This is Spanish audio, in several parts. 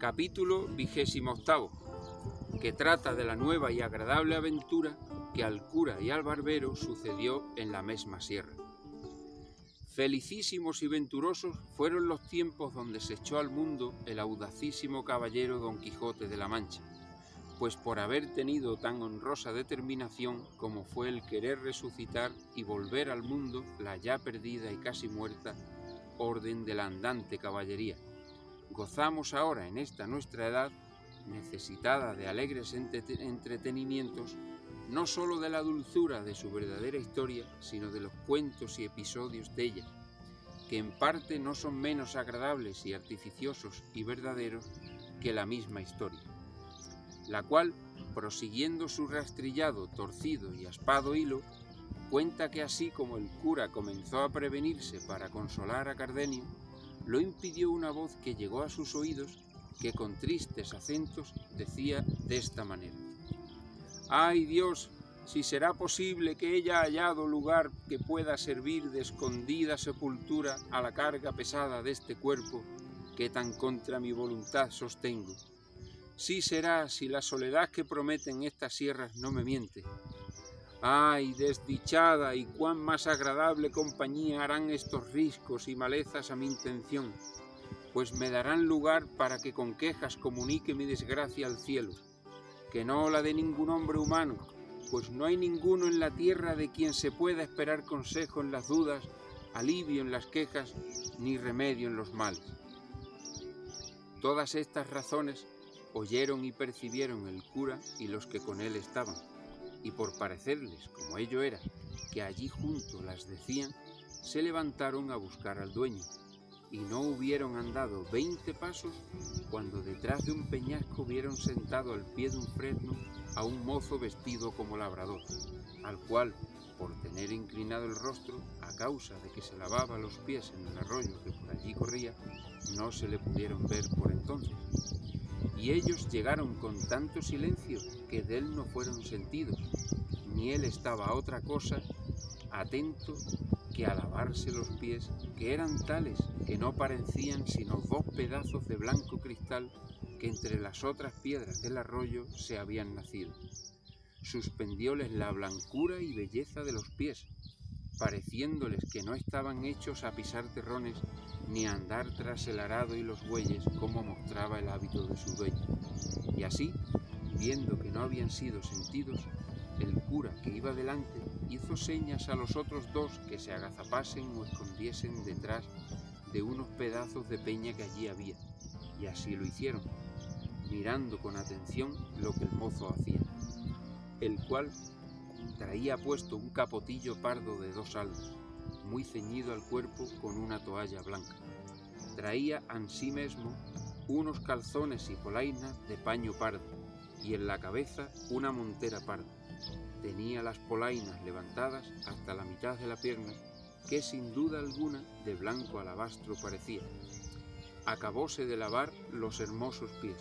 Capítulo 28, que trata de la nueva y agradable aventura que al cura y al barbero sucedió en la mesma sierra. Felicísimos y venturosos fueron los tiempos donde se echó al mundo el audacísimo caballero Don Quijote de la Mancha, pues por haber tenido tan honrosa determinación como fue el querer resucitar y volver al mundo la ya perdida y casi muerta orden de la andante caballería, gozamos ahora en esta nuestra edad, necesitada de alegres entretenimientos, no sólo de la dulzura de su verdadera historia, sino de los cuentos y episodios de ella, que en parte no son menos agradables y artificiosos y verdaderos que la misma historia, la cual, prosiguiendo su rastrillado, torcido y aspado hilo, cuenta que así como el cura comenzó a prevenirse para consolar a Cardenio, lo impidió una voz que llegó a sus oídos, que con tristes acentos decía de esta manera: ¡Ay Dios! Si será posible que ella haya hallado lugar que pueda servir de escondida sepultura a la carga pesada de este cuerpo que tan contra mi voluntad sostengo. Sí será si la soledad que prometen estas sierras no me miente. ¡Ay, desdichada! Y cuán más agradable compañía harán estos riscos y malezas a mi intención, pues me darán lugar para que con quejas comunique mi desgracia al cielo, que no la de ningún hombre humano, pues no hay ninguno en la tierra de quien se pueda esperar consejo en las dudas, alivio en las quejas, ni remedio en los males. Todas estas razones oyeron y percibieron el cura y los que con él estaban, y por parecerles, como ello era, que allí junto las decían, se levantaron a buscar al dueño, y no hubieron andado 20 pasos cuando detrás de un peñasco vieron sentado al pie de un fresno a un mozo vestido como labrador, al cual, por tener inclinado el rostro, a causa de que se lavaba los pies en el arroyo que por allí corría, no se le pudieron ver por entonces. Y ellos llegaron con tanto silencio que de él no fueron sentidos, ni él estaba a otra cosa atento que a lavarse los pies, que eran tales que no parecían sino 2 pedazos de blanco cristal que entre las otras piedras del arroyo se habían nacido. Suspendióles la blancura y belleza de los pies, pareciéndoles que no estaban hechos a pisar terrones ni a andar tras el arado y los bueyes como mostraba el hábito de su dueño. Y así, viendo que no habían sido sentidos, el cura que iba delante hizo señas a los otros 2 que se agazapasen o escondiesen detrás de unos pedazos de peña que allí había, y así lo hicieron, mirando con atención lo que el mozo hacía, el cual traía puesto un capotillo pardo de 2 haldas, muy ceñido al cuerpo con una toalla blanca. Traía ansimesmo unos calzones y polainas de paño pardo, y en la cabeza una montera parda. Tenía las polainas levantadas hasta la mitad de la pierna, que sin duda alguna de blanco alabastro parecía. Acabóse de lavar los hermosos pies,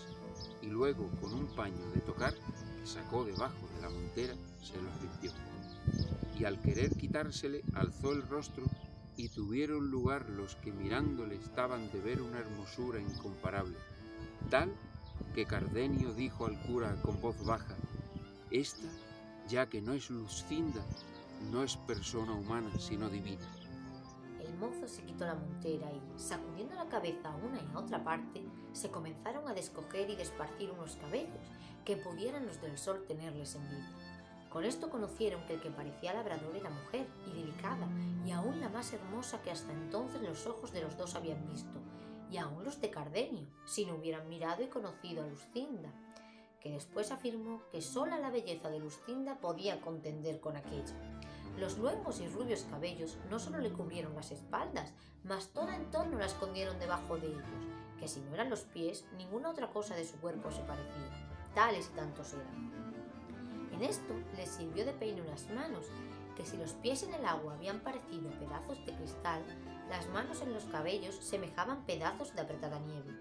y luego con un paño de tocar que sacó debajo de la montera se los limpió. Y al querer quitársele alzó el rostro, y tuvieron lugar los que mirándole estaban de ver una hermosura incomparable, tal que Cardenio dijo al cura con voz baja: «Esta, ya que no es Luscinda, no es persona humana, sino divina». El mozo se quitó la montera y, sacudiendo la cabeza a una y a otra parte, se comenzaron a descoger y desparcir unos cabellos que pudieran los del sol tenerles en vida. Con esto conocieron que el que parecía labrador era mujer y delicada, y aún la más hermosa que hasta entonces los ojos de los 2 habían visto, y aún los de Cardenio, si no hubieran mirado y conocido a Luscinda, que después afirmó que sola la belleza de Luscinda podía contender con aquella. Los luengos y rubios cabellos no solo le cubrieron las espaldas, mas toda en torno la escondieron debajo de ellos, que si no eran los pies, ninguna otra cosa de su cuerpo se parecía, tales y tantos eran. En esto les sirvió de peine las manos, que si los pies en el agua habían parecido pedazos de cristal, las manos en los cabellos semejaban pedazos de apretada nieve,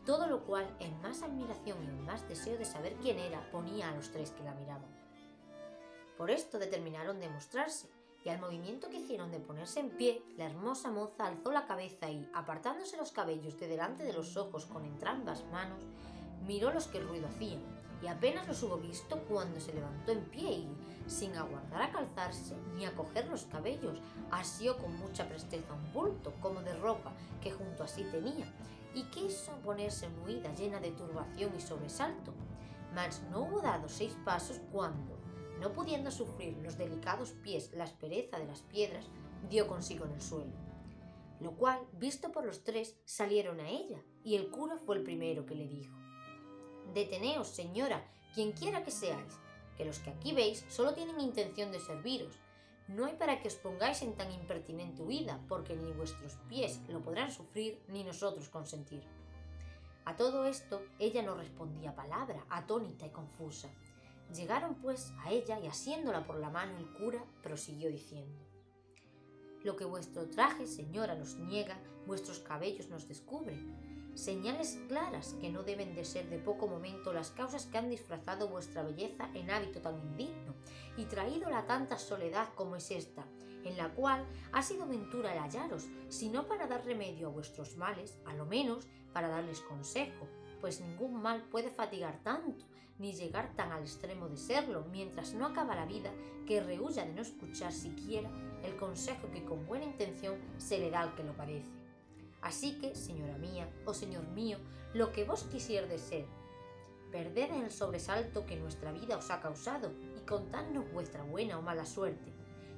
todo lo cual en más admiración y en más deseo de saber quién era ponía a los 3 que la miraban. Por esto determinaron de mostrarse, y al movimiento que hicieron de ponerse en pie, la hermosa moza alzó la cabeza y, apartándose los cabellos de delante de los ojos con entrambas manos, miró los que el ruido hacían, y apenas los hubo visto cuando se levantó en pie y, sin aguardar a calzarse ni a coger los cabellos, asió con mucha presteza un bulto como de ropa que junto a sí tenía, y quiso ponerse en huida llena de turbación y sobresalto. Mas no hubo dado 6 pasos cuando, no pudiendo sufrir los delicados pies la aspereza de las piedras, dio consigo en el suelo. Lo cual, visto por los 3, salieron a ella, y el cura fue el primero que le dijo: «Deteneos, señora, quien quiera que seáis, que los que aquí veis solo tienen intención de serviros. No hay para que os pongáis en tan impertinente huida, porque ni vuestros pies lo podrán sufrir, ni nosotros consentir». A todo esto, ella no respondía palabra, atónita y confusa. Llegaron pues a ella y asiéndola por la mano el cura prosiguió diciendo: «Lo que vuestro traje, señora, nos niega, vuestros cabellos nos descubren. Señales claras que no deben de ser de poco momento las causas que han disfrazado vuestra belleza en hábito tan indigno y traídola a tanta soledad como es esta, en la cual ha sido ventura el hallaros, sino para dar remedio a vuestros males, a lo menos para darles consejo, pues ningún mal puede fatigar tanto, ni llegar tan al extremo de serlo, mientras no acaba la vida, que rehúya de no escuchar siquiera el consejo que con buena intención se le da al que lo parece. Así que, señora mía, o señor mío, lo que vos quisierdes ser, perded en el sobresalto que nuestra vida os ha causado y contadnos vuestra buena o mala suerte,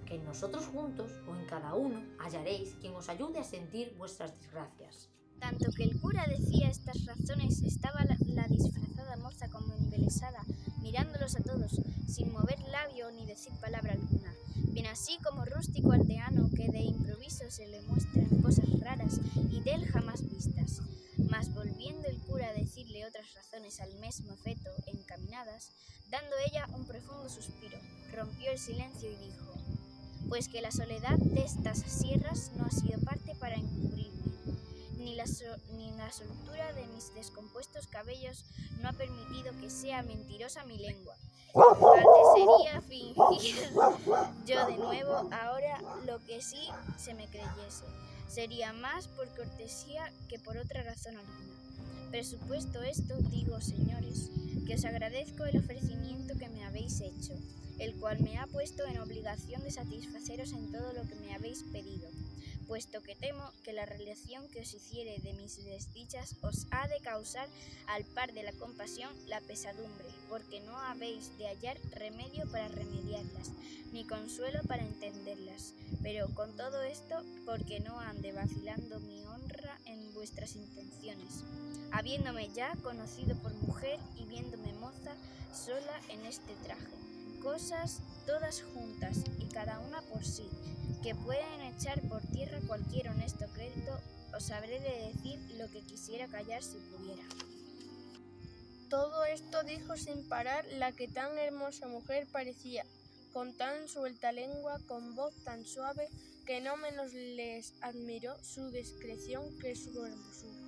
que en nosotros juntos o en cada uno hallaréis quien os ayude a sentir vuestras desgracias». Tanto que el cura decía estas razones, estaba la disfrazada moza como embelesada, mirándolos a todos, sin mover labio ni decir palabra alguna, bien así como rústico aldeano que de improviso se le muestran cosas raras y de él jamás vistas. Mas volviendo el cura a decirle otras razones al mismo efecto encaminadas, dando ella un profundo suspiro, rompió el silencio y dijo: «Pues que la soledad de estas sierras no ha sido parte para encubrirme, ni la soltura de mis descompuestos cabellos no ha permitido que sea mentirosa mi lengua. Sería fingir yo de nuevo ahora lo que sí se me creyese. Sería más por cortesía que por otra razón alguna. Presupuesto esto, digo, señores, que os agradezco el ofrecimiento que me habéis hecho, el cual me ha puesto en obligación de satisfaceros en todo lo que me habéis pedido, puesto que temo que la relación que os hiciere de mis desdichas os ha de causar, al par de la compasión, la pesadumbre, porque no habéis de hallar remedio para remediarlas, ni consuelo para entenderlas, pero con todo esto, porque no ande vacilando mi honra en vuestras intenciones, habiéndome ya conocido por mujer y viéndome moza sola en este traje. Cosas todas juntas y cada una por sí, que pueden echar por tierra cualquier honesto crédito, os habré de decir lo que quisiera callar si pudiera». Todo esto dijo sin parar la que tan hermosa mujer parecía, con tan suelta lengua, con voz tan suave, que no menos les admiró su discreción que su hermosura.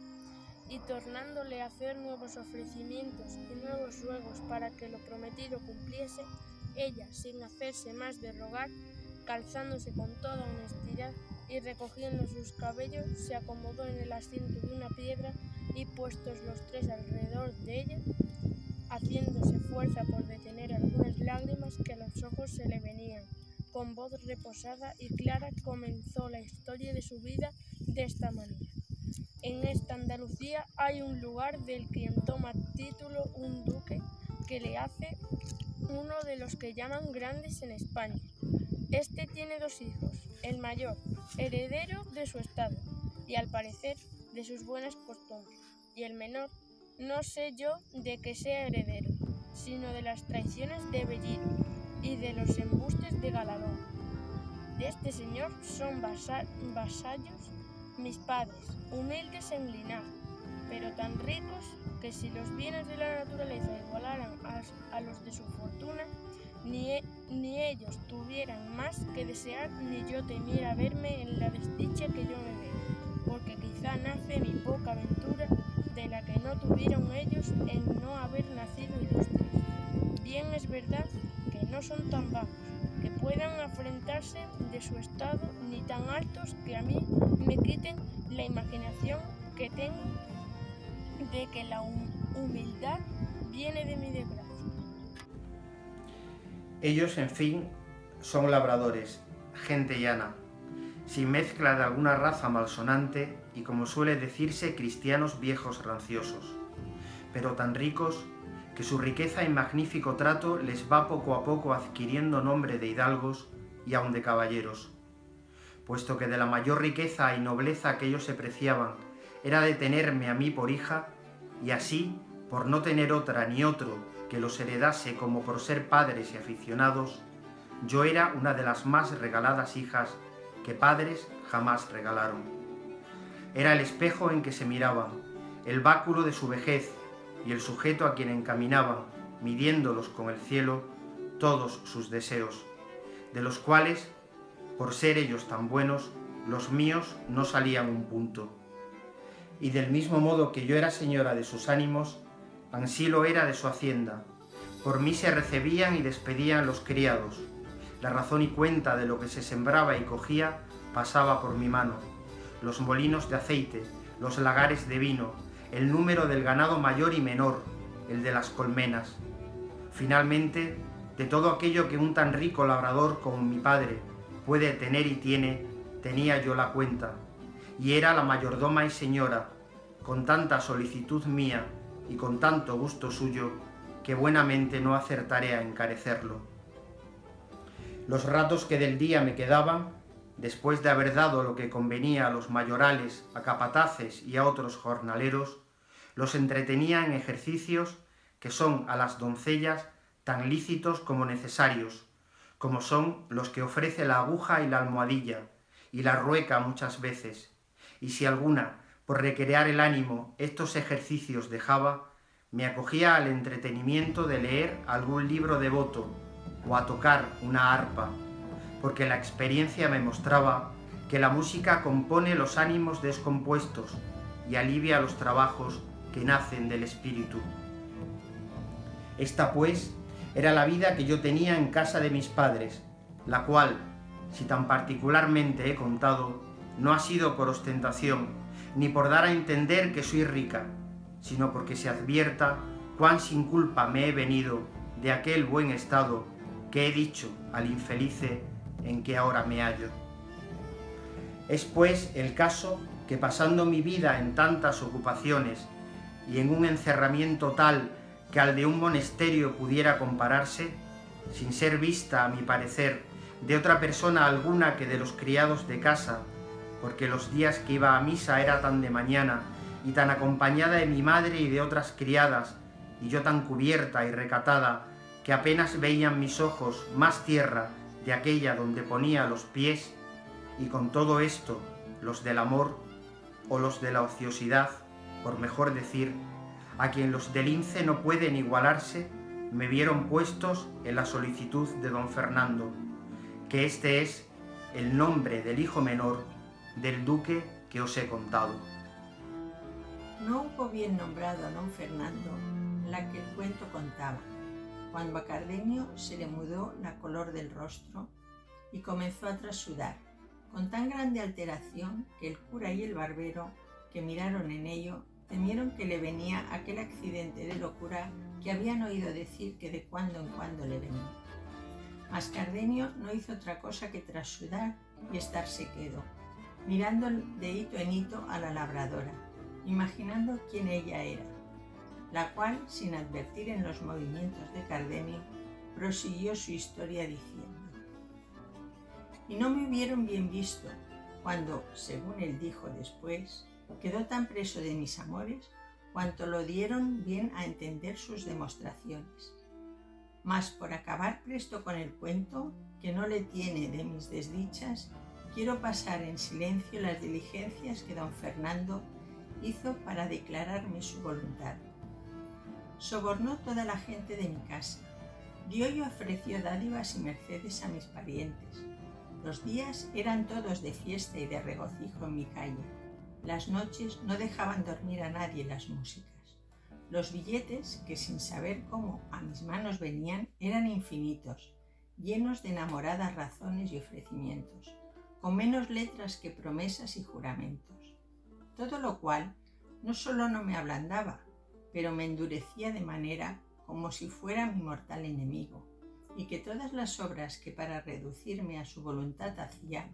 Y tornándole a hacer nuevos ofrecimientos y nuevos ruegos para que lo prometido cumpliese, ella, sin hacerse más de rogar, calzándose con toda honestidad y recogiendo sus cabellos, se acomodó en el asiento de una piedra y puestos los 3 alrededor de ella, haciéndose fuerza por detener algunas lágrimas que a los ojos se le venían, con voz reposada y clara comenzó la historia de su vida de esta manera. En esta Andalucía hay un lugar del quien toma título un duque que le hace uno de los que llaman grandes en España. Este tiene 2 hijos, el mayor, heredero de su estado, y al parecer de sus buenas costumbres, y el menor, no sé yo de que sea heredero, sino de las traiciones de Bellido y de los embustes de Galadón. De este señor son vasallos mis padres, humildes en linaje, pero tan ricos que si los bienes de la naturaleza igualaran a los de su fortuna, ni ellos tuvieran más que desear, ni yo temiera verme en la desdicha que yo me veo, porque quizá nace mi poca ventura de la que no tuvieron ellos en no haber nacido ilustres. Bien es verdad que no son tan bajos, que puedan afrentarse de su estado, ni tan altos que a mí me quiten la imaginación que tengo de que la humildad viene de mi desgracia. Ellos, en fin, son labradores, gente llana, sin mezcla de alguna raza malsonante y, como suele decirse, cristianos viejos ranciosos, pero tan ricos que su riqueza y magnífico trato les va poco a poco adquiriendo nombre de hidalgos y aun de caballeros, puesto que de la mayor riqueza y nobleza que ellos se preciaban era de tenerme a mí por hija, y así, por no tener otra ni otro que los heredase como por ser padres y aficionados, yo era una de las más regaladas hijas que padres jamás regalaron. Era el espejo en que se miraban, el báculo de su vejez y el sujeto a quien encaminaban, midiéndolos con el cielo, todos sus deseos, de los cuales, por ser ellos tan buenos, los míos no salían un punto. Y del mismo modo que yo era señora de sus ánimos, ansí lo era de su hacienda. Por mí se recebían y despedían los criados. La razón y cuenta de lo que se sembraba y cogía pasaba por mi mano. Los molinos de aceite, los lagares de vino, el número del ganado mayor y menor, el de las colmenas. Finalmente, de todo aquello que un tan rico labrador como mi padre puede tener y tiene, tenía yo la cuenta, y era la mayordoma y señora, con tanta solicitud mía y con tanto gusto suyo, que buenamente no acertaré a encarecerlo. Los ratos que del día me quedaban, después de haber dado lo que convenía a los mayorales, a capataces y a otros jornaleros, los entretenía en ejercicios que son a las doncellas tan lícitos como necesarios, como son los que ofrece la aguja y la almohadilla, y la rueca muchas veces, y si alguna, por recrear el ánimo, estos ejercicios dejaba, me acogía al entretenimiento de leer algún libro devoto o a tocar una arpa, porque la experiencia me mostraba que la música compone los ánimos descompuestos y alivia los trabajos que nacen del espíritu. Esta, pues, era la vida que yo tenía en casa de mis padres, la cual, si tan particularmente he contado, no ha sido por ostentación, ni por dar a entender que soy rica, sino porque se advierta cuán sin culpa me he venido de aquel buen estado que he dicho al infelice en que ahora me hallo. Es pues el caso que, pasando mi vida en tantas ocupaciones y en un encerramiento tal que al de un monasterio pudiera compararse, sin ser vista, a mi parecer, de otra persona alguna que de los criados de casa, porque los días que iba a misa era tan de mañana y tan acompañada de mi madre y de otras criadas, y yo tan cubierta y recatada, que apenas veían mis ojos más tierra de aquella donde ponía los pies, y con todo esto, los del amor o los de la ociosidad, por mejor decir, a quien los del lince no pueden igualarse, me vieron puestos en la solicitud de don Fernando, que este es el nombre del hijo menor del duque que os he contado. No hubo bien nombrado a don Fernando la que el cuento contaba, cuando a Cardenio se le mudó la color del rostro y comenzó a trasudar, con tan grande alteración que el cura y el barbero, que miraron en ello, temieron que le venía aquel accidente de locura que habían oído decir que de cuando en cuando le venía. Mas Cardenio no hizo otra cosa que trasudar y estarse quedo, mirando de hito en hito a la labradora, imaginando quién ella era, la cual, sin advertir en los movimientos de Cardenio, prosiguió su historia diciendo: y no me hubieron bien visto, cuando, según él dijo después, quedó tan preso de mis amores, cuanto lo dieron bien a entender sus demostraciones. Mas por acabar presto con el cuento, que no le tiene de mis desdichas, quiero pasar en silencio las diligencias que don Fernando hizo para declararme su voluntad. Sobornó toda la gente de mi casa, dio y ofreció dádivas y mercedes a mis parientes. Los días eran todos de fiesta y de regocijo en mi calle. Las noches no dejaban dormir a nadie las músicas. Los billetes, que sin saber cómo a mis manos venían, eran infinitos, llenos de enamoradas razones y ofrecimientos, con menos letras que promesas y juramentos. Todo lo cual no solo no me ablandaba, pero me endurecía de manera como si fuera mi mortal enemigo, y que todas las obras que para reducirme a su voluntad hacía,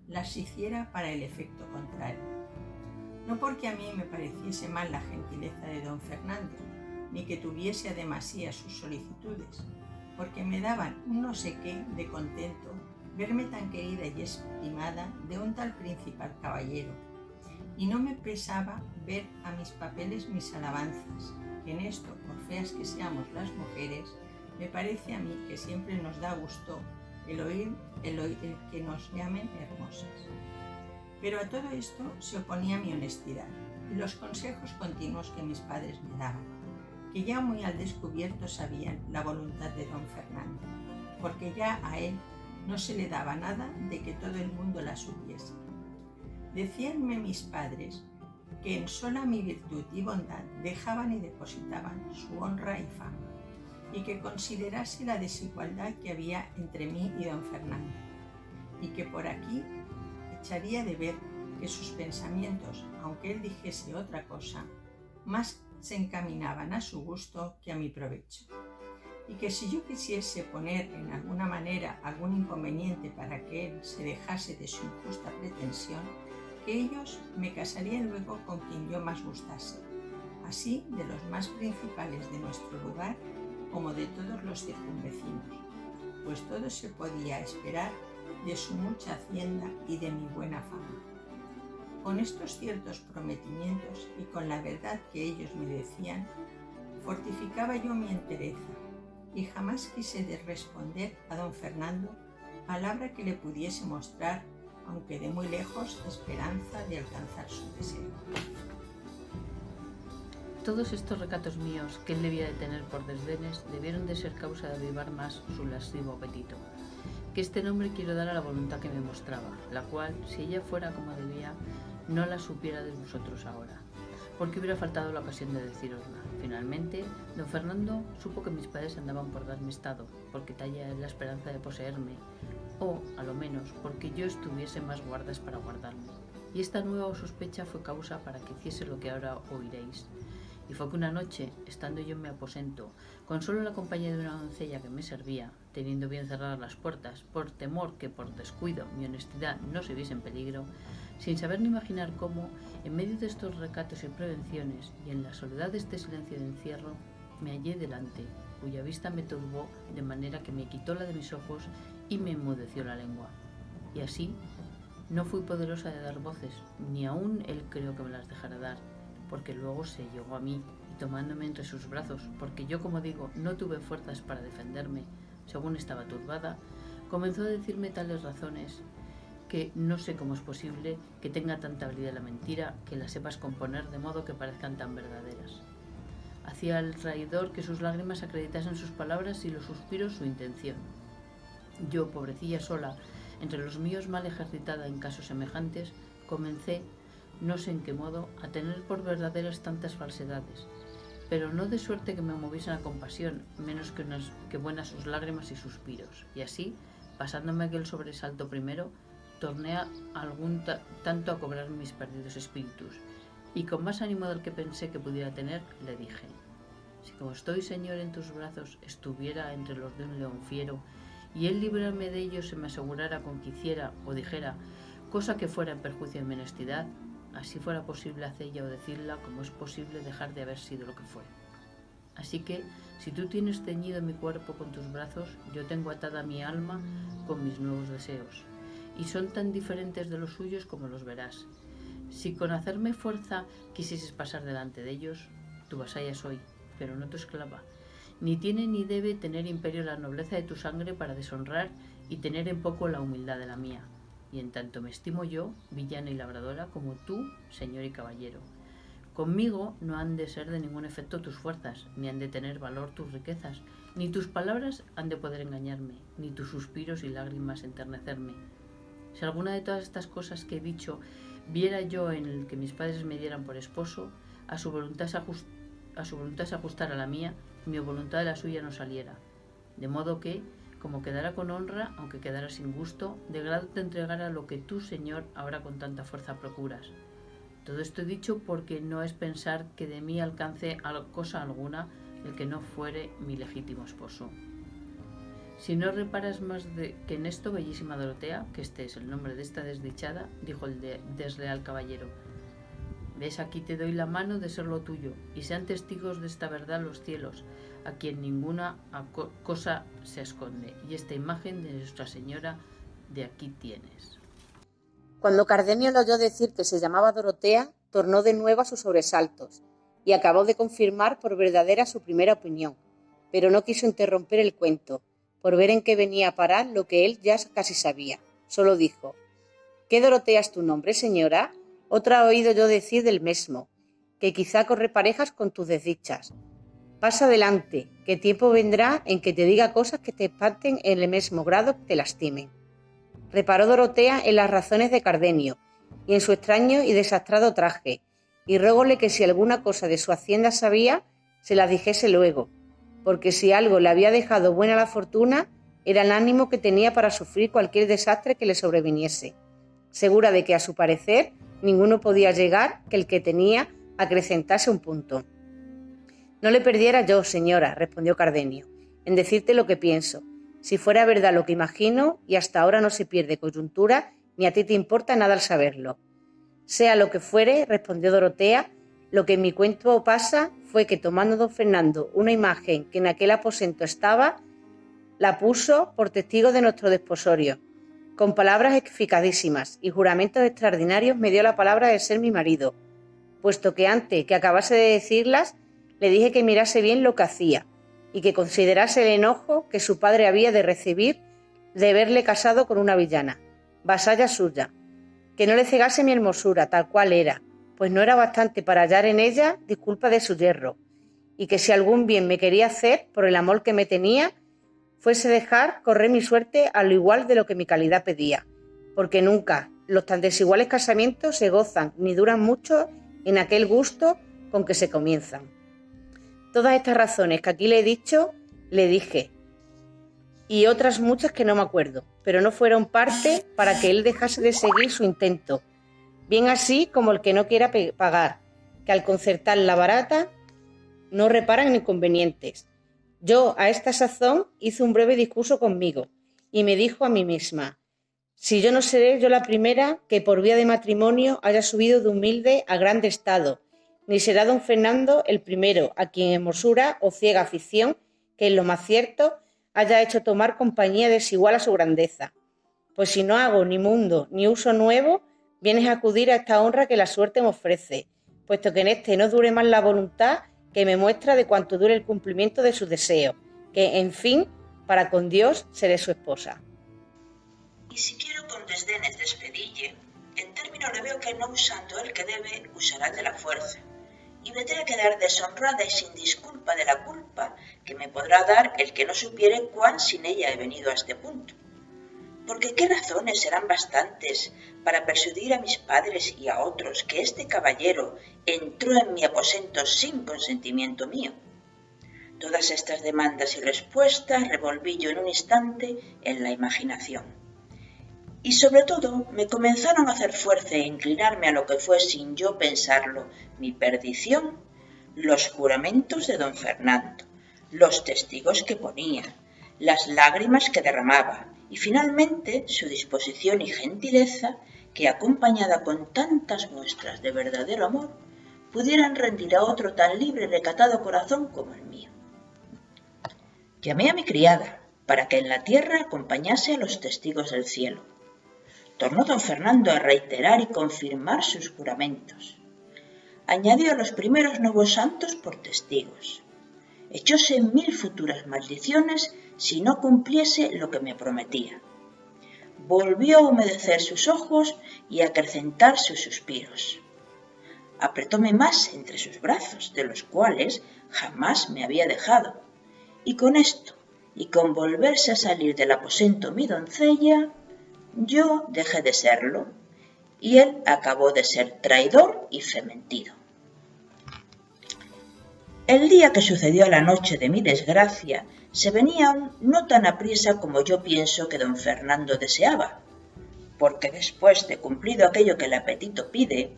las hiciera para el efecto contrario. No porque a mí me pareciese mal la gentileza de don Fernando, ni que tuviese a demasía sus solicitudes, porque me daban un no sé qué de contento verme tan querida y estimada de un tal principal caballero, y no me pesaba ver a mis papeles mis alabanzas, que en esto, por feas que seamos las mujeres, me parece a mí que siempre nos da gusto el oír el que nos llamen hermosas. Pero a todo esto se oponía mi honestidad y los consejos continuos que mis padres me daban, que ya muy al descubierto sabían la voluntad de don Fernando, porque ya a él no se le daba nada de que todo el mundo la supiese. Decíanme mis padres que en sola mi virtud y bondad dejaban y depositaban su honra y fama, y que considerase la desigualdad que había entre mí y don Fernando, y que por aquí echaría de ver que sus pensamientos, aunque él dijese otra cosa, más se encaminaban a su gusto que a mi provecho, y que si yo quisiese poner en alguna manera algún inconveniente para que él se dejase de su injusta pretensión, que ellos me casarían luego con quien yo más gustase, así de los más principales de nuestro lugar como de todos los circunvecinos, pues todo se podía esperar de su mucha hacienda y de mi buena fama. Con estos ciertos prometimientos y con la verdad que ellos me decían, fortificaba yo mi entereza y jamás quise de responder a don Fernando palabra que le pudiese mostrar, aunque de muy lejos, esperanza de alcanzar su deseo. Todos estos recatos míos que él debía de tener por desdenes debieron de ser causa de avivar más su lascivo apetito, que este nombre quiero dar a la voluntad que me mostraba, la cual, si ella fuera como debía, no la supiera de vosotros ahora, porque hubiera faltado la ocasión de decirosla. Finalmente, don Fernando supo que mis padres andaban por darme estado, porque talla es la esperanza de poseerme, o, a lo menos, porque yo estuviese más guardas para guardarme. Y esta nueva sospecha fue causa para que hiciese lo que ahora oiréis. Y fue que una noche, estando yo en mi aposento, con solo la compañía de una doncella que me servía, teniendo bien cerradas las puertas, por temor que por descuido mi honestidad no se viese en peligro, sin saber ni imaginar cómo, en medio de estos recatos y prevenciones, y en la soledad de este silencio de encierro, me hallé delante, cuya vista me turbó de manera que me quitó la de mis ojos y me enmudeció la lengua. Y así, no fui poderosa de dar voces, ni aún él creo que me las dejara dar, porque luego se llegó a mí, y tomándome entre sus brazos, porque yo, como digo, no tuve fuerzas para defenderme, según estaba turbada, comenzó a decirme tales razones que no sé cómo es posible que tenga tanta habilidad la mentira, que la sepas componer de modo que parezcan tan verdaderas. Hacía al traidor que sus lágrimas acreditasen sus palabras y los suspiros su intención. Yo, pobrecilla sola, entre los míos mal ejercitada en casos semejantes, comencé, no sé en qué modo, a tener por verdaderas tantas falsedades, pero no de suerte que me moviesen a compasión, menos que buenas sus lágrimas y suspiros, y así, pasándome aquel sobresalto primero, torné algún tanto a cobrar mis perdidos espíritus, y con más ánimo del que pensé que pudiera tener, le dije: si como estoy, Señor, en tus brazos, estuviera entre los de un león fiero, y él librarme de ellos se me asegurara con que hiciera o dijera cosa que fuera en perjuicio de mi honestidad, así fuera posible hacerla o decirla como es posible dejar de haber sido lo que fue. Así que, si tú tienes ceñido mi cuerpo con tus brazos, yo tengo atada mi alma con mis nuevos deseos, y son tan diferentes de los suyos como los verás. Si con hacerme fuerza quisieses pasar delante de ellos, tu vasalla soy, pero no tu esclava. Ni tiene ni debe tener imperio la nobleza de tu sangre para deshonrar y tener en poco la humildad de la mía. Y en tanto me estimo yo, villana y labradora, como tú, señor y caballero. Conmigo no han de ser de ningún efecto tus fuerzas, ni han de tener valor tus riquezas, ni tus palabras han de poder engañarme, ni tus suspiros y lágrimas enternecerme. Si alguna de todas estas cosas que he dicho viera yo en el que mis padres me dieran por esposo, a su voluntad se ajustara a la mía, y mi voluntad de la suya no saliera. De modo que, como quedara con honra, aunque quedara sin gusto, de grado te entregara lo que tú, Señor, ahora con tanta fuerza procuras. Todo esto he dicho porque no es pensar que de mí alcance cosa alguna el que no fuere mi legítimo esposo. Si no reparas más que en esto, bellísima Dorotea, que este es el nombre de esta desdichada, dijo el desleal caballero, ves, aquí te doy la mano de ser lo tuyo, y sean testigos de esta verdad los cielos, a quien ninguna cosa se esconde, y esta imagen de Nuestra Señora de aquí tienes. Cuando Cardenio le oyó decir que se llamaba Dorotea, tornó de nuevo a sus sobresaltos, y acabó de confirmar por verdadera su primera opinión, pero no quiso interromper el cuento, por ver en qué venía a parar lo que él ya casi sabía. Solo dijo, ¿qué Dorotea es tu nombre, señora? Otra he oído yo decir del mesmo, que quizá corre parejas con tus desdichas. Pasa adelante, que tiempo vendrá en que te diga cosas que te espanten en el mismo grado que te lastimen. Reparó Dorotea en las razones de Cardenio y en su extraño y desastrado traje, y rogóle que si alguna cosa de su hacienda sabía, se la dijese luego, porque si algo le había dejado buena la fortuna, era el ánimo que tenía para sufrir cualquier desastre que le sobreviniese, segura de que a su parecer ninguno podía llegar que el que tenía acrecentase un punto. No le perdiera yo, señora, respondió Cardenio, en decirte lo que pienso, si fuera verdad lo que imagino, y hasta ahora no se pierde coyuntura, ni a ti te importa nada al saberlo. Sea lo que fuere, respondió Dorotea, lo que en mi cuento pasa fue que tomando don Fernando una imagen que en aquel aposento estaba, la puso por testigo de nuestro desposorio. Con palabras eficacísimas y juramentos extraordinarios me dio la palabra de ser mi marido, puesto que antes que acabase de decirlas, le dije que mirase bien lo que hacía y que considerase el enojo que su padre había de recibir de verle casado con una villana, vasalla suya, que no le cegase mi hermosura tal cual era, pues no era bastante para hallar en ella disculpa de su yerro, y que si algún bien me quería hacer por el amor que me tenía, fuese dejar correr mi suerte a lo igual de lo que mi calidad pedía, porque nunca los tan desiguales casamientos se gozan ni duran mucho en aquel gusto con que se comienzan. Todas estas razones que aquí le he dicho, le dije, y otras muchas que no me acuerdo, pero no fueron parte para que él dejase de seguir su intento, bien así como el que no quiera pagar, que al concertar la barata no reparan inconvenientes. Yo a esta sazón hice un breve discurso conmigo y me dijo a mí misma, si yo no seré yo la primera que por vía de matrimonio haya subido de humilde a grande estado, ni será don Fernando el primero a quien hermosura o ciega afición, que en lo más cierto haya hecho tomar compañía desigual a su grandeza. Pues si no hago ni mundo ni uso nuevo, vienes a acudir a esta honra que la suerte me ofrece, puesto que en este no dure más la voluntad que me muestra de cuanto dure el cumplimiento de sus deseos, que, en fin, para con Dios seré su esposa. Y si quiero con desdenes despedille, en término le veo que no usando el que debe, usará de la fuerza, y vendré a quedar deshonrada y sin disculpa de la culpa que me podrá dar el que no supiere cuán sin ella he venido a este punto. Porque qué razones serán bastantes para persuadir a mis padres y a otros que este caballero entró en mi aposento sin consentimiento mío. Todas estas demandas y respuestas revolví yo en un instante en la imaginación. Y sobre todo me comenzaron a hacer fuerza e inclinarme a lo que fue sin yo pensarlo mi perdición, los juramentos de don Fernando, los testigos que ponía, las lágrimas que derramaba, y finalmente su disposición y gentileza que, acompañada con tantas muestras de verdadero amor, pudieran rendir a otro tan libre y recatado corazón como el mío. Llamé a mi criada para que en la tierra acompañase a los testigos del cielo. Tornó don Fernando a reiterar y confirmar sus juramentos. Añadió a los primeros nuevos santos por testigos. Echóse 1000 futuras maldiciones si no cumpliese lo que me prometía. Volvió a humedecer sus ojos y a acrecentar sus suspiros. Apretóme más entre sus brazos, de los cuales jamás me había dejado, y con esto, y con volverse a salir del aposento mi doncella, yo dejé de serlo, y él acabó de ser traidor y fementido. El día que sucedió a la noche de mi desgracia se venía aún no tan apriesa como yo pienso que don Fernando deseaba, porque después de cumplido aquello que el apetito pide,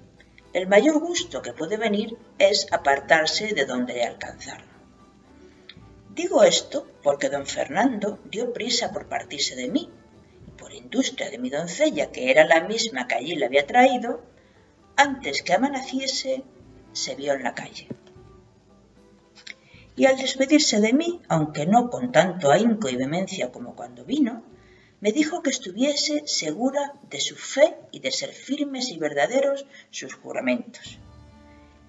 el mayor gusto que puede venir es apartarse de donde le alcanzaron. Digo esto porque don Fernando dio prisa por partirse de mí, y por industria de mi doncella, que era la misma que allí le había traído, antes que amaneciese, se vio en la calle. Y al despedirse de mí, aunque no con tanto ahínco y vehemencia como cuando vino, me dijo que estuviese segura de su fe y de ser firmes y verdaderos sus juramentos.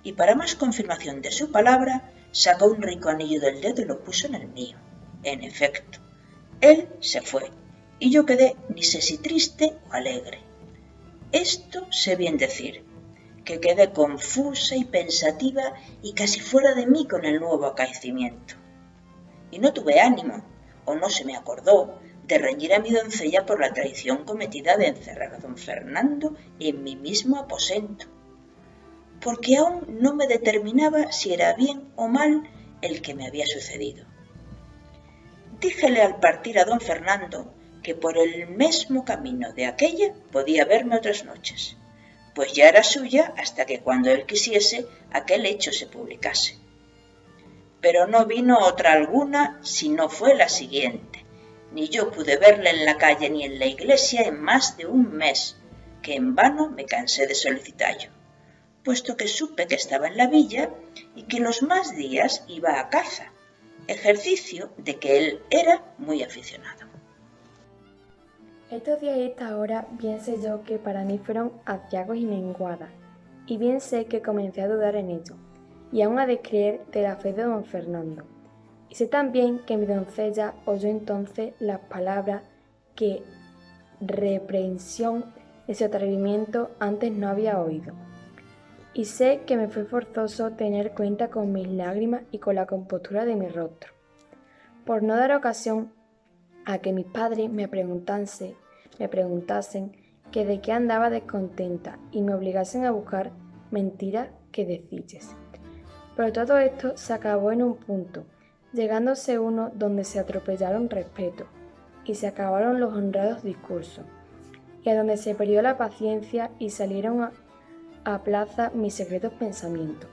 Y para más confirmación de su palabra, sacó un rico anillo del dedo y lo puso en el mío. En efecto, él se fue, y yo quedé ni sé si triste o alegre. Esto sé bien decir, que quedé confusa y pensativa y casi fuera de mí con el nuevo acaecimiento. Y no tuve ánimo, o no se me acordó, de reñir a mi doncella por la traición cometida de encerrar a don Fernando en mi mismo aposento, porque aún no me determinaba si era bien o mal el que me había sucedido. Díjele al partir a don Fernando que por el mismo camino de aquella podía verme otras noches, pues ya era suya hasta que cuando él quisiese aquel hecho se publicase. Pero no vino otra alguna si no fue la siguiente. Ni yo pude verle en la calle ni en la iglesia en más de un mes, que en vano me cansé de solicitarlo, puesto que supe que estaba en la villa y que los más días iba a caza, ejercicio de que él era muy aficionado. Estos días y esta hora bien sé yo que para mí fueron aciagos y menguadas, y bien sé que comencé a dudar en ello, y aún a descreer de la fe de don Fernando. Y sé también que mi doncella oyó entonces las palabras que reprensión de su atrevimiento antes no había oído. Y sé que me fue forzoso tener cuenta con mis lágrimas y con la compostura de mi rostro, por no dar ocasión a que mis padres me preguntasen que de qué andaba descontenta y me obligasen a buscar mentiras que decilles. Pero todo esto se acabó en un punto, llegándose uno donde se atropellaron respeto y se acabaron los honrados discursos, y a donde se perdió la paciencia y salieron a plaza mis secretos pensamientos.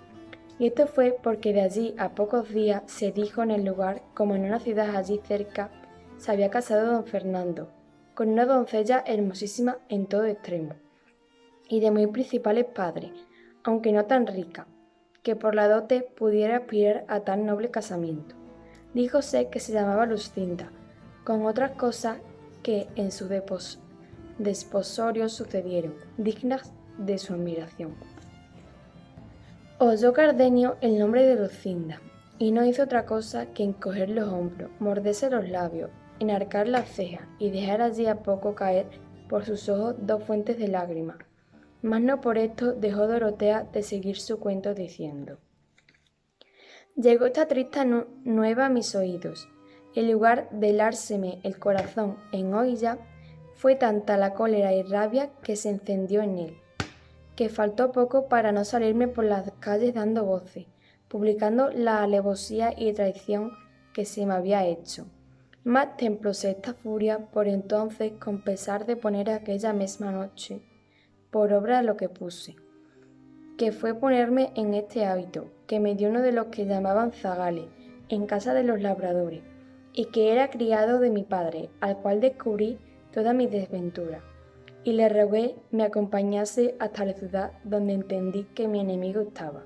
Y esto fue porque de allí a pocos días se dijo en el lugar, como en una ciudad allí cerca, se había casado don Fernando, con una doncella hermosísima en todo extremo, y de muy principales padres, aunque no tan rica, que por la dote pudiera aspirar a tan noble casamiento. Díjose que se llamaba Lucinda, con otras cosas que en su desposorio sucedieron, dignas de su admiración. Oyó Cardenio el nombre de Lucinda, y no hizo otra cosa que encoger los hombros, morderse los labios, enarcar las cejas y dejar allí a poco caer por sus ojos dos fuentes de lágrimas. Mas no por esto dejó Dorotea de seguir su cuento diciendo: llegó esta triste nueva a mis oídos. En lugar de helárseme el corazón en oilla, fue tanta la cólera y rabia que se encendió en él, que faltó poco para no salirme por las calles dando voces, publicando la alevosía y traición que se me había hecho. Más templóse esta furia por entonces con pesar de poner aquella misma noche por obra lo que puse, que fue ponerme en este hábito, que me dio uno de los que llamaban zagales, en casa de los labradores, y que era criado de mi padre, al cual descubrí toda mi desventura, y le rogué me acompañase hasta la ciudad donde entendí que mi enemigo estaba.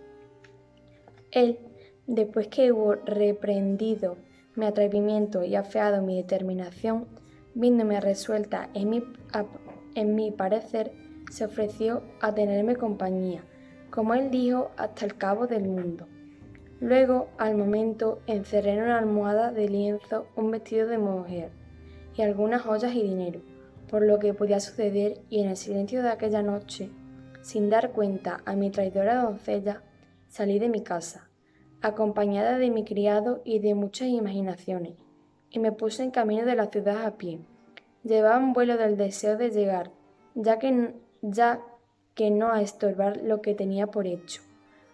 Él, después que hubo reprendido mi atrevimiento y afeado mi determinación, viéndome resuelta en mi parecer, se ofreció a tenerme compañía, como él dijo, hasta el cabo del mundo. Luego, al momento, encerré en una almohada de lienzo un vestido de mujer y algunas joyas y dinero, por lo que podía suceder, y en el silencio de aquella noche, sin dar cuenta a mi traidora doncella, salí de mi casa, acompañada de mi criado y de muchas imaginaciones, y me puse en camino de la ciudad a pie. Llevaba un vuelo del deseo de llegar, ya que no a estorbar lo que tenía por hecho,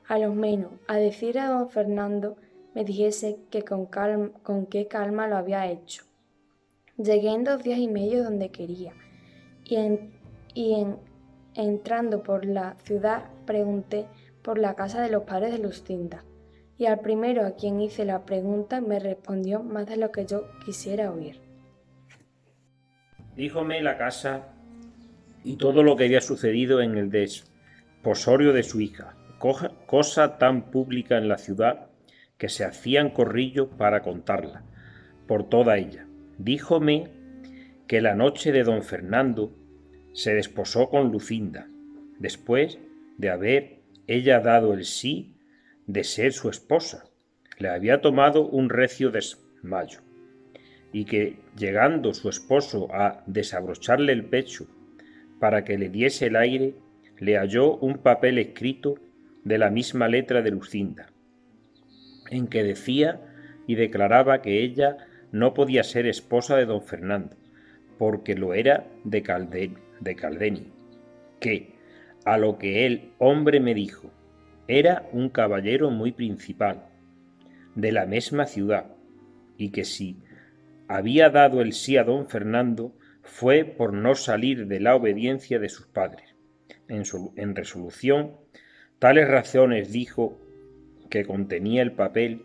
a lo menos a decir a don Fernando me dijese que con qué calma lo había hecho. Llegué en 2 días y medio donde quería, y en entrando por la ciudad, pregunté por la casa de los padres de Lucinda, y al primero a quien hice la pregunta me respondió más de lo que yo quisiera oír. Díjome la casa y todo lo que había sucedido en el desposorio de su hija, cosa tan pública en la ciudad que se hacían corrillos para contarla por toda ella. Díjome que la noche de don Fernando se desposó con Lucinda, después de haber ella dado el sí de ser su esposa. Le había tomado un recio desmayo, y que, llegando su esposo a desabrocharle el pecho para que le diese el aire, le halló un papel escrito de la misma letra de Lucinda, en que decía y declaraba que ella no podía ser esposa de don Fernando, porque lo era de Caldenio, que, a lo que el hombre me dijo, era un caballero muy principal, de la misma ciudad, y que si había dado el sí a don Fernando fue por no salir de la obediencia de sus padres. En resolución, tales razones dijo que contenía el papel,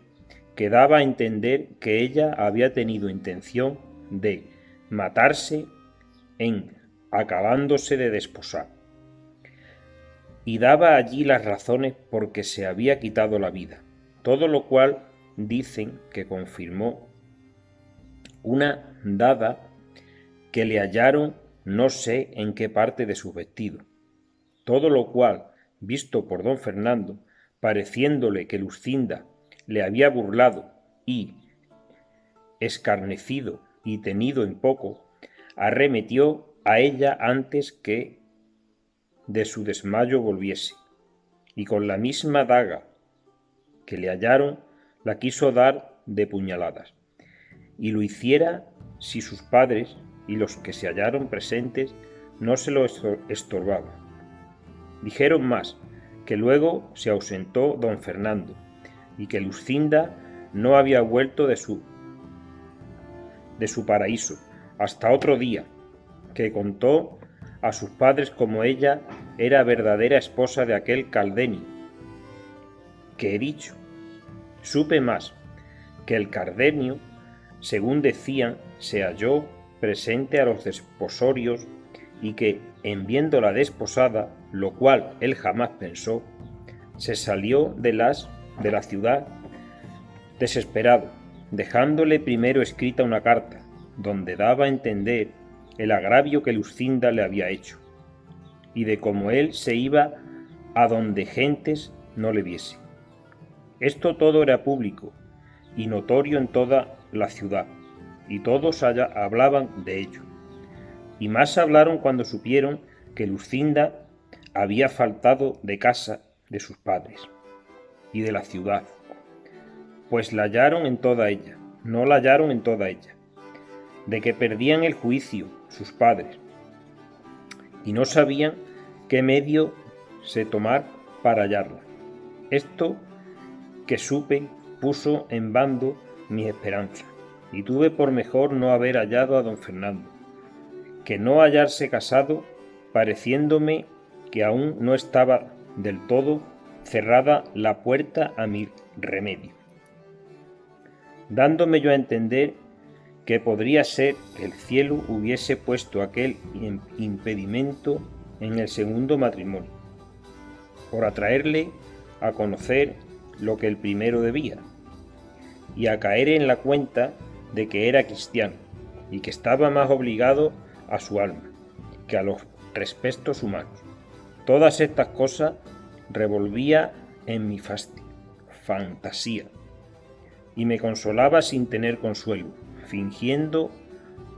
que daba a entender que ella había tenido intención de matarse en acabándose de desposar, y daba allí las razones por que se había quitado la vida, todo lo cual dicen que confirmó una dada que le hallaron no sé en qué parte de su vestido, todo lo cual, visto por don Fernando, pareciéndole que Lucinda le había burlado y escarnecido y tenido en poco, arremetió a ella antes que de su desmayo volviese, y con la misma daga que le hallaron la quiso dar de puñaladas, y lo hiciera si sus padres y los que se hallaron presentes no se lo estorbaban. Dijeron más, que luego se ausentó don Fernando, y que Lucinda no había vuelto de su paraíso hasta otro día, que contó a sus padres como ella era verdadera esposa de aquel Caldenio, que he dicho. Supe más, que el Caldenio, según decían, se halló presente a los desposorios, y que, en viéndola desposada, lo cual él jamás pensó, se salió de la ciudad desesperado, dejándole primero escrita una carta, donde daba a entender el agravio que Lucinda le había hecho, y de cómo él se iba a donde gentes no le viese. Esto todo era público y notorio en toda la ciudad, y todos hablaban de ello. Y más hablaron cuando supieron que Lucinda había faltado de casa de sus padres y de la ciudad, pues la hallaron en toda ella, no la hallaron en toda ella, de que perdían el juicio sus padres, y no sabían qué medio se tomar para hallarla. Esto que supe puso en bando mi esperanza, y tuve por mejor no haber hallado a don Fernando, que no hallarse casado, pareciéndome que aún no estaba del todo cerrada la puerta a mi remedio, dándome yo a entender que podría ser que el cielo hubiese puesto aquel impedimento en el segundo matrimonio, por atraerle a conocer lo que el primero debía, y a caer en la cuenta de que era cristiano, y que estaba más obligado a su alma que a los respetos humanos. Todas estas cosas revolvía en mi fantasía, y me consolaba sin tener consuelo, fingiendo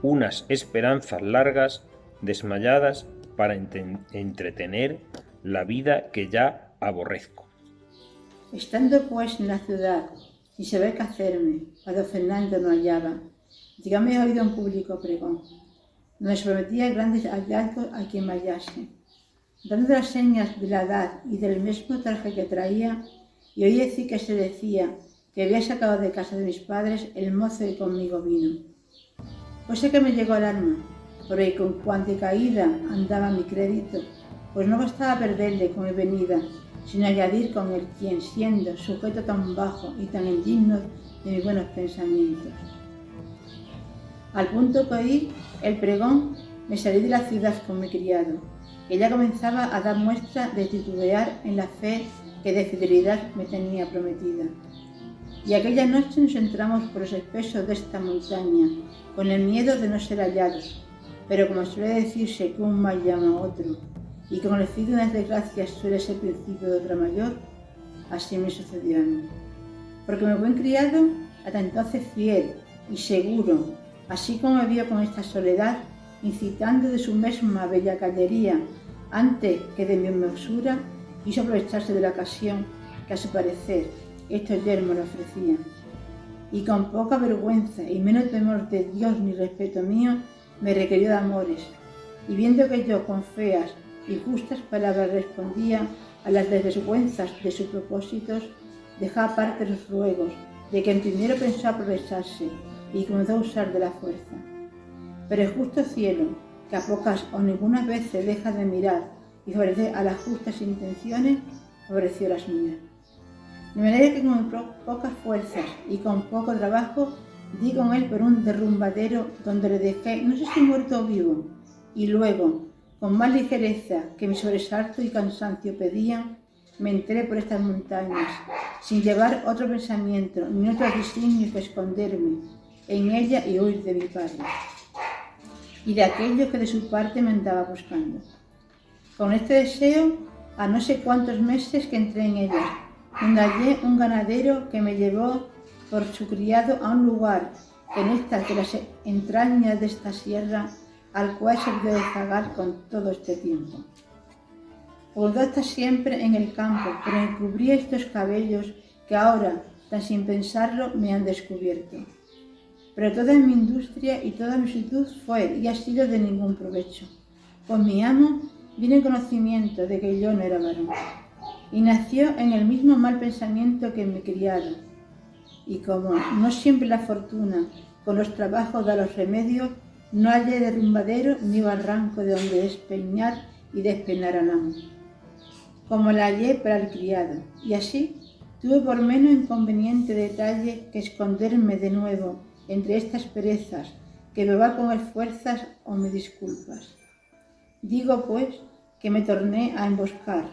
unas esperanzas largas, desmayadas, para entretener la vida que ya aborrezco. Estando pues en la ciudad, sin saber qué hacerme, cuando Fernando no hallaba, llegame a oído un público pregón, donde se prometía grandes hallazgos a quien me hallase, dando las señas de la edad y del mismo traje que traía, y oí decir que se decía que había sacado de casa de mis padres el mozo que conmigo vino. Cosa que me llegó al alma, porque con cuanta caída andaba mi crédito, pues no bastaba perderle con mi venida, sino añadir con él quien, siendo sujeto tan bajo y tan indigno de mis buenos pensamientos. Al punto que oí el pregón, me salí de la ciudad con mi criado, que ya comenzaba a dar muestra de titubear en la fe que de fidelidad me tenía prometida. Y aquella noche nos entramos por los espesos de esta montaña, con el miedo de no ser hallados, pero como suele decirse que un mal llama a otro, y con el fin de unas desgracias suele ser principio de otra mayor, así me sucedió a mí. Porque mi buen criado, hasta entonces fiel y seguro, así como me vio con esta soledad, incitando de su misma bellacallería antes que de mi hermosura, quiso aprovecharse de la ocasión que a su parecer estos yermos le ofrecían. Y con poca vergüenza y menos temor de Dios ni respeto mío, me requirió de amores, y viendo que yo con feas y justas palabras respondía a las desvergüenzas de sus propósitos, dejó aparte los ruegos de quien primero pensó aprovecharse y comenzó a usar de la fuerza. Pero el justo cielo, que a pocas o ninguna veces deja de mirar y favorecer a las justas intenciones, favoreció las mías. De manera que con pocas fuerzas y con poco trabajo di con él por un derrumbadero donde le dejé, no sé si muerto o vivo, y luego, con más ligereza que mi sobresalto y cansancio pedían, me entré por estas montañas, sin llevar otro pensamiento ni otro designio que esconderme en ella y huir de mi padre, y de aquello que de su parte me andaba buscando. Con este deseo, a no sé cuántos meses que entré en ella, donde hallé un ganadero que me llevó por su criado a un lugar en estas de las entrañas de esta sierra, al cual sirvió de zagar con todo este tiempo. Volvió hasta siempre en el campo, pero encubría estos cabellos que ahora, tan sin pensarlo, me han descubierto. Pero toda mi industria y toda mi solitud fue y ha sido de ningún provecho, pues mi amo vino en conocimiento de que yo no era varón, y nació en el mismo mal pensamiento que mi criado. Y como no siempre la fortuna con los trabajos da los remedios, no hallé derrumbadero ni barranco de donde despeñar y despenar al amo, como la hallé para el criado, y así tuve por menos inconveniente detalle que esconderme de nuevo entre estas perezas, que me va con fuerzas o me disculpas. Digo pues que me torné a emboscar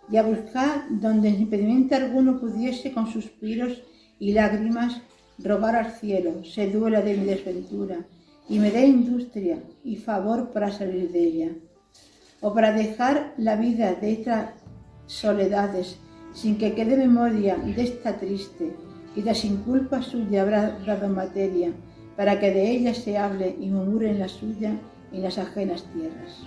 y a buscar donde sin impedimento alguno pudiese con suspiros y lágrimas rogar al cielo se duela de mi desventura y me dé industria y favor para salir de ella, o para dejar la vida de estas soledades sin que quede memoria de esta triste, y de sin culpa suya habrá dado materia para que de ella se hable y murmure en la suya y en las ajenas tierras.